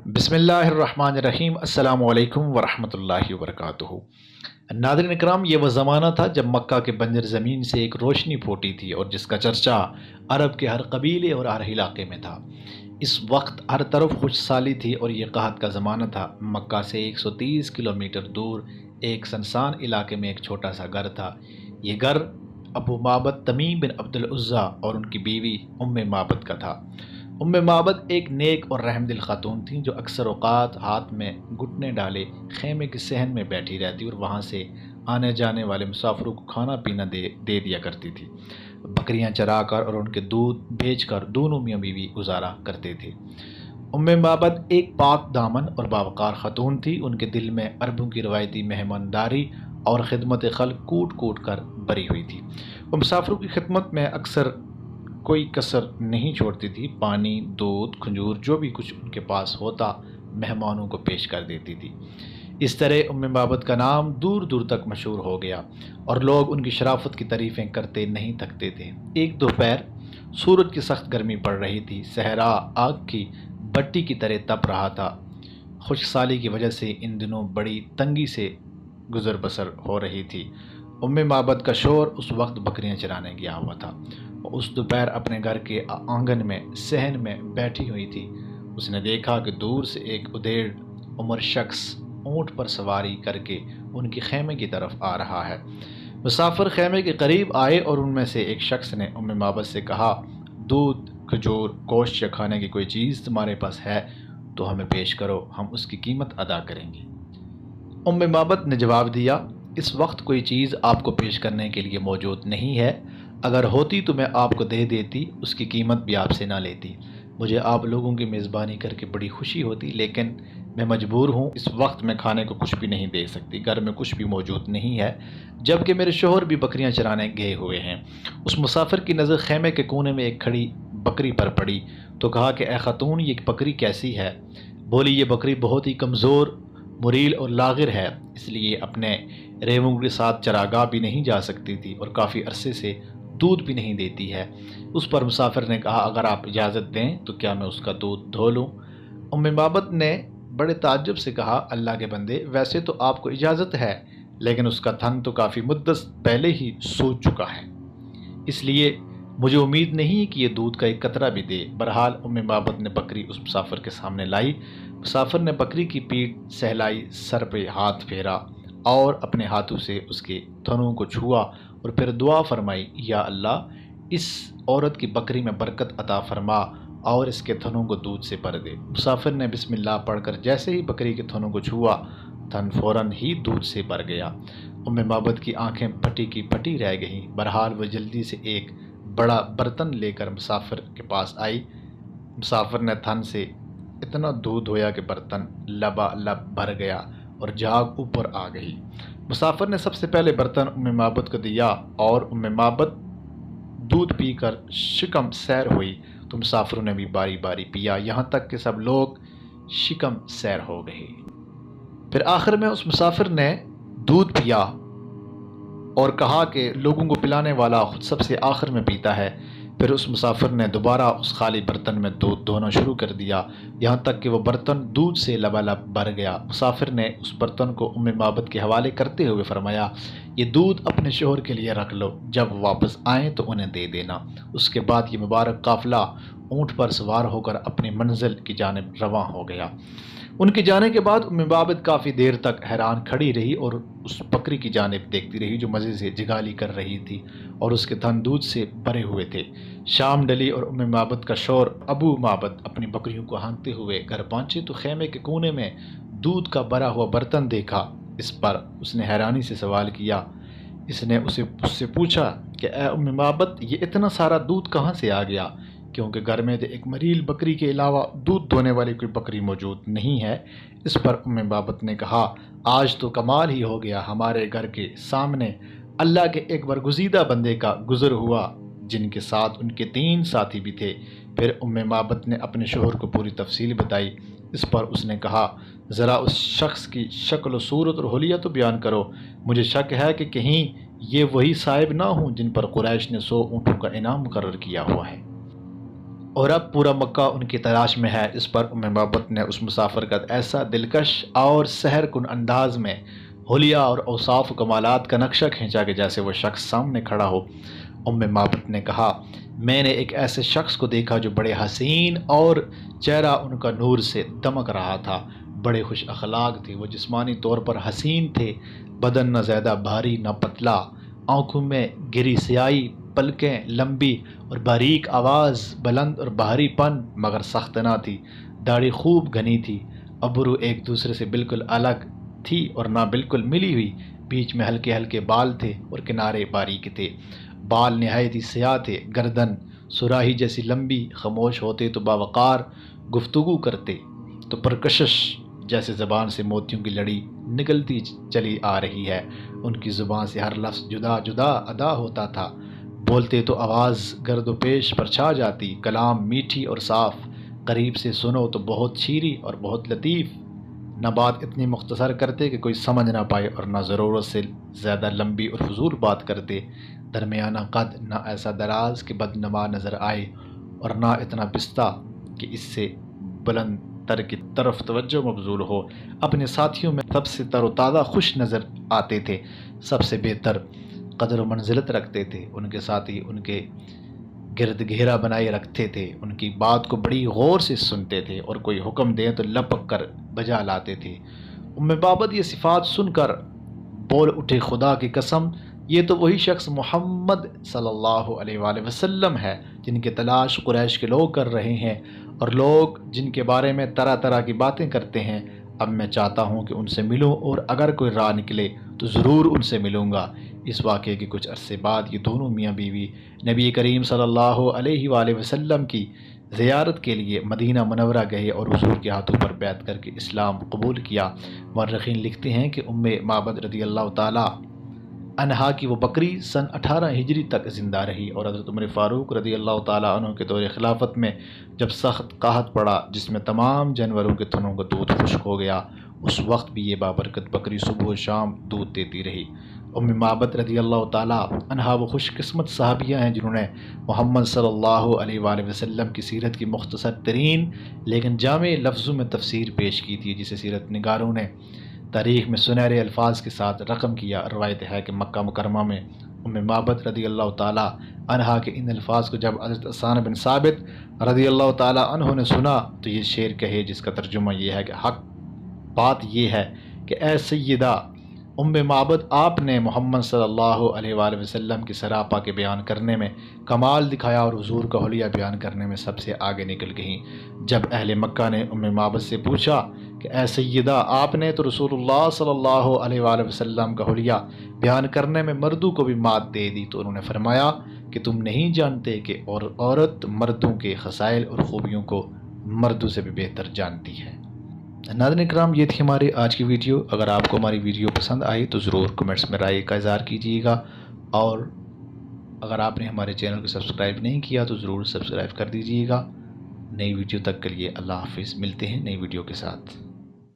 بسم اللہ الرحمن الرحیم، السلام علیکم ورحمۃ اللہ وبرکاتہ۔ ناظرین اکرام، یہ وہ زمانہ تھا جب مکہ کے بنجر زمین سے ایک روشنی پھوٹی تھی اور جس کا چرچا عرب کے ہر قبیلے اور ہر علاقے میں تھا۔ اس وقت ہر طرف خوش سالی تھی اور یہ قحط کا زمانہ تھا۔ مکہ سے 130 کلومیٹر دور ایک سنسان علاقے میں ایک چھوٹا سا گھر تھا۔ یہ گھر ابو معبد تمیم بن عبد العزیٰ اور ان کی بیوی معبد کا تھا۔ معبد ایک نیک اور رحم دل خاتون تھیں جو اکثر اوقات ہاتھ میں گھٹنے ڈالے خیمے کے صحن میں بیٹھی رہتی اور وہاں سے آنے جانے والے مسافروں کو کھانا پینا دے دیا کرتی تھی۔ بکریاں چرا کر اور ان کے دودھ بیچ کر دونوں میاں بیوی گزارا کرتے تھے۔ معبد ایک پاک دامن اور باوقار خاتون تھی۔ ان کے دل میں عربوں کی روایتی مہمانداری اور خدمت خلق کوٹ کوٹ کر بری ہوئی تھی۔ وہ مسافروں کی خدمت میں اکثر کوئی کسر نہیں چھوڑتی تھی۔ پانی، دودھ، کھجور، جو بھی کچھ ان کے پاس ہوتا مہمانوں کو پیش کر دیتی تھی۔ اس طرح معبد کا نام دور دور تک مشہور ہو گیا اور لوگ ان کی شرافت کی تعریفیں کرتے نہیں تھکتے تھے۔ ایک دوپہر سورج کی سخت گرمی پڑ رہی تھی۔ صحرا آگ کی بٹی کی طرح تپ رہا تھا۔ خشک سالی کی وجہ سے ان دنوں بڑی تنگی سے گزر بسر ہو رہی تھی۔ معبد کا شوہر اس وقت بکریاں چرانے گیا ہوا تھا۔ اس دوپہر اپنے گھر کے آنگن میں صحن میں بیٹھی ہوئی تھی۔ اس نے دیکھا کہ دور سے ایک ادھیڑ عمر شخص اونٹ پر سواری کر کے ان کی خیمے کی طرف آ رہا ہے۔ مسافر خیمے کے قریب آئے اور ان میں سے ایک شخص نے معبد سے کہا، دودھ، کھجور، گوشت یا کھانے کی کوئی چیز تمہارے پاس ہے تو ہمیں پیش کرو، ہم اس کی قیمت ادا کریں گے۔ معبد نے جواب دیا، اس وقت کوئی چیز آپ کو پیش کرنے کے لیے موجود نہیں ہے۔ اگر ہوتی تو میں آپ کو دے دیتی، اس کی قیمت بھی آپ سے نہ لیتی۔ مجھے آپ لوگوں کی میزبانی کر کے بڑی خوشی ہوتی، لیکن میں مجبور ہوں، اس وقت میں کھانے کو کچھ بھی نہیں دے سکتی، گھر میں کچھ بھی موجود نہیں ہے، جبکہ میرے شوہر بھی بکریاں چرانے گئے ہوئے ہیں۔ اس مسافر کی نظر خیمے کے کونے میں ایک کھڑی بکری پر پڑی تو کہا کہ اے خاتون، یہ بکری کیسی ہے؟ بولی، یہ بکری بہت ہی کمزور، مریل اور لاغر ہے، اس لیے اپنے ریووں کے ساتھ چراگاہ بھی نہیں جا سکتی تھی اور کافی عرصے سے دودھ بھی نہیں دیتی ہے۔ اس پر مسافر نے کہا، اگر آپ اجازت دیں تو کیا میں اس کا دودھ دھو لوں؟ معبد نے بڑے تعجب سے کہا، اللہ کے بندے، ویسے تو آپ کو اجازت ہے، لیکن اس کا تھن تو کافی مدت پہلے ہی سوج چکا ہے، اس لیے مجھے امید نہیں کہ یہ دودھ کا ایک قطرہ بھی دے۔ بہرحال معبد نے بکری اس مسافر کے سامنے لائی۔ مسافر نے بکری کی پیٹھ سہلائی، سر پہ ہاتھ پھیرا اور اپنے ہاتھوں سے اس کے تھنوں کو چھوا اور پھر دعا فرمائی، یا اللہ، اس عورت کی بکری میں برکت عطا فرما اور اس کے تھنوں کو دودھ سے بھر دے۔ مسافر نے بسم اللہ پڑھ کر جیسے ہی بکری کے تھنوں کو چھوا، تھن فوراً ہی دودھ سے بھر گیا۔ معبد کی آنکھیں پھٹی کی پھٹی رہ گئیں۔ بہرحال وہ جلدی سے ایک بڑا برتن لے کر مسافر کے پاس آئی۔ مسافر نے تھن سے اتنا دودھ دھویا کہ برتن لبالب بھر گیا اور جھاگ اوپر آ گئی۔ مسافر نے سب سے پہلے برتن معبد کو دیا اور معبد دودھ پی کر شکم سیر ہوئی تو مسافروں نے بھی باری باری پیا، یہاں تک کہ سب لوگ شکم سیر ہو گئے۔ پھر آخر میں اس مسافر نے دودھ پیا اور کہا کہ لوگوں کو پلانے والا خود سب سے آخر میں پیتا ہے۔ پھر اس مسافر نے دوبارہ اس خالی برتن میں دودھ دھونا شروع کر دیا، یہاں تک کہ وہ برتن دودھ سے لبالب بھر گیا۔ مسافر نے اس برتن کو معبد کے حوالے کرتے ہوئے فرمایا، یہ دودھ اپنے شوہر کے لیے رکھ لو، جب واپس آئیں تو انہیں دے دینا۔ اس کے بعد یہ مبارک قافلہ اونٹ پر سوار ہو کر اپنی منزل کی جانب رواں ہو گیا۔ ان کے جانے کے بعد معبد کافی دیر تک حیران کھڑی رہی اور اس بکری کی جانب دیکھتی رہی جو مزے سے جگالی کر رہی تھی اور اس کے تھن دودھ سے بھرے ہوئے تھے۔ شام ڈلی اور معبد کا شوہر ابو معبد اپنی بکریوں کو ہانکتے ہوئے گھر پہنچے تو خیمے کے کونے میں دودھ کا بھرا ہوا برتن دیکھا۔ اس پر اس نے حیرانی سے سوال کیا۔ اس نے اس سے پوچھا کہ اے معبد، یہ اتنا سارا دودھ کہاں سے آ گیا؟ کیونکہ گھر میں ایک مریل بکری کے علاوہ دودھ دھونے والی کوئی بکری موجود نہیں ہے۔ اس پر معبد نے کہا، آج تو کمال ہی ہو گیا، ہمارے گھر کے سامنے اللہ کے ایک برگزیدہ بندے کا گزر ہوا جن کے ساتھ ان کے 3 ساتھی بھی تھے۔ پھر معبد نے اپنے شوہر کو پوری تفصیل بتائی۔ اس پر اس نے کہا، ذرا اس شخص کی شکل و صورت اور حلیہ تو بیان کرو، مجھے شک ہے کہ کہیں یہ وہی صاحب نہ ہوں جن پر قریش نے 100 اونٹوں کا انعام مقرر کیا ہوا ہے۔ اور اب پورا مکہ ان کی تلاش میں ہے۔ اس پر مابت نے اس مسافر کا ایسا دلکش اور سحر کن انداز میں حلیہ اور اوصاف و کمالات کا نقشہ کھینچا کہ جیسے وہ شخص سامنے کھڑا ہو۔ مابت نے کہا، میں نے ایک ایسے شخص کو دیکھا جو بڑے حسین اور چہرہ ان کا نور سے دمک رہا تھا، بڑے خوش اخلاق تھے، وہ جسمانی طور پر حسین تھے، بدن نہ زیادہ بھاری نہ پتلا، آنکھوں میں گری سیاہی، پلکیں لمبی اور باریک، آواز بلند اور بھاری پن مگر سخت نہ تھی، داڑھی خوب گھنی تھی، ابرو ایک دوسرے سے بالکل الگ تھی اور نہ بالکل ملی ہوئی، بیچ میں ہلکے ہلکے بال تھے اور کنارے باریک تھے، بال نہایت ہی سیاہ تھے، گردن سراہی جیسی لمبی، خاموش ہوتے تو باوقار گفتگو کرتے تو پرکشش جیسے زبان سے موتیوں کی لڑی نکلتی چلی آ رہی ہے، ان کی زبان سے ہر لفظ جدا جدا ادا ہوتا تھا، بولتے تو آواز گرد و پیش پر چھا جاتی، کلام میٹھی اور صاف، قریب سے سنو تو بہت شیریں اور بہت لطیف، نہ بات اتنی مختصر کرتے کہ کوئی سمجھ نہ پائے اور نہ ضرورت سے زیادہ لمبی اور فضول بات کرتے، درمیانہ قد، نہ ایسا دراز کہ بدنما نظر آئے اور نہ اتنا پستہ کہ اس سے بلند تر کی طرف توجہ مبذول ہو، اپنے ساتھیوں میں سب سے تر و تازہ خوش نظر آتے تھے، سب سے بہتر قدر و منزلت رکھتے تھے، ان کے ساتھی ان کے گرد گھیرا بنائے رکھتے تھے، ان کی بات کو بڑی غور سے سنتے تھے اور کوئی حکم دیں تو لپک کر بجا لاتے تھے۔ بابت یہ صفات سن کر بول اٹھے، خدا کی قسم، یہ تو وہی شخص محمد صلی اللہ علیہ وآلہ وسلم ہے جن کی تلاش قریش کے لوگ کر رہے ہیں اور لوگ جن کے بارے میں طرح طرح کی باتیں کرتے ہیں۔ اب میں چاہتا ہوں کہ ان سے ملوں اور اگر کوئی راہ نکلے تو ضرور ان سے ملوں گا۔ اس واقعے کے کچھ عرصے بعد یہ دونوں میاں بیوی نبی کریم صلی اللہ علیہ وآلہ وسلم کی زیارت کے لیے مدینہ منورہ گئے اور حضور کے ہاتھوں پر بیعت کر کے اسلام قبول کیا۔ مورخین لکھتے ہیں کہ معبد رضی اللہ تعالی عنہا کی وہ بکری سن 18 ہجری تک زندہ رہی اور حضرت عمر فاروق رضی اللہ تعالیٰ عنہ کے دور خلافت میں جب سخت قحط پڑا جس میں تمام جانوروں کے تھنوں کا دودھ خشک ہو گیا، اس وقت بھی یہ بابرکت بکری صبح و شام دودھ دیتی رہی۔ معبد رضی اللہ تعالیٰ عنہا وہ خوش قسمت صحابیہ ہیں جنہوں نے محمد صلی اللہ علیہ وآلہ وسلم کی سیرت کی مختصر ترین لیکن جامع لفظوں میں تفسیر پیش کی تھی، جسے سیرت نگاروں نے تاریخ میں سنہرے الفاظ کے ساتھ رقم کیا۔ روایت ہے کہ مکہ مکرمہ میں معبد رضی اللہ تعالیٰ عنہا کے ان الفاظ کو جب حضرت حسان بن ثابت رضی اللہ تعالیٰ عنہ نے سنا تو یہ شعر کہے، جس کا ترجمہ یہ ہے کہ حق بات یہ ہے کہ اے سیدہ معبد، آپ نے محمد صلی اللہ علیہ وآلہ وسلم کی سراپا کے بیان کرنے میں کمال دکھایا اور حضور کا حلیہ بیان کرنے میں سب سے آگے نکل گئیں۔ جب اہل مکہ نے معبد سے پوچھا کہ اے سیدہ، آپ نے تو رسول اللہ صلی اللہ علیہ وآلہ وسلم کا حلیہ بیان کرنے میں مردوں کو بھی مات دے دی، تو انہوں نے فرمایا کہ تم نہیں جانتے کہ عورت مردوں کے خصائل اور خوبیوں کو مردوں سے بھی بہتر جانتی ہے۔ ناظرین اکرام، یہ تھی ہماری آج کی ویڈیو۔ اگر آپ کو ہماری ویڈیو پسند آئی تو ضرور کمنٹس میں رائے کا اظہار کیجیے گا، اور اگر آپ نے ہمارے چینل کو سبسکرائب نہیں کیا تو ضرور سبسکرائب کر دیجیے گا۔ نئی ویڈیو تک کے لیے اللہ حافظ، ملتے ہیں نئی ویڈیو کے ساتھ۔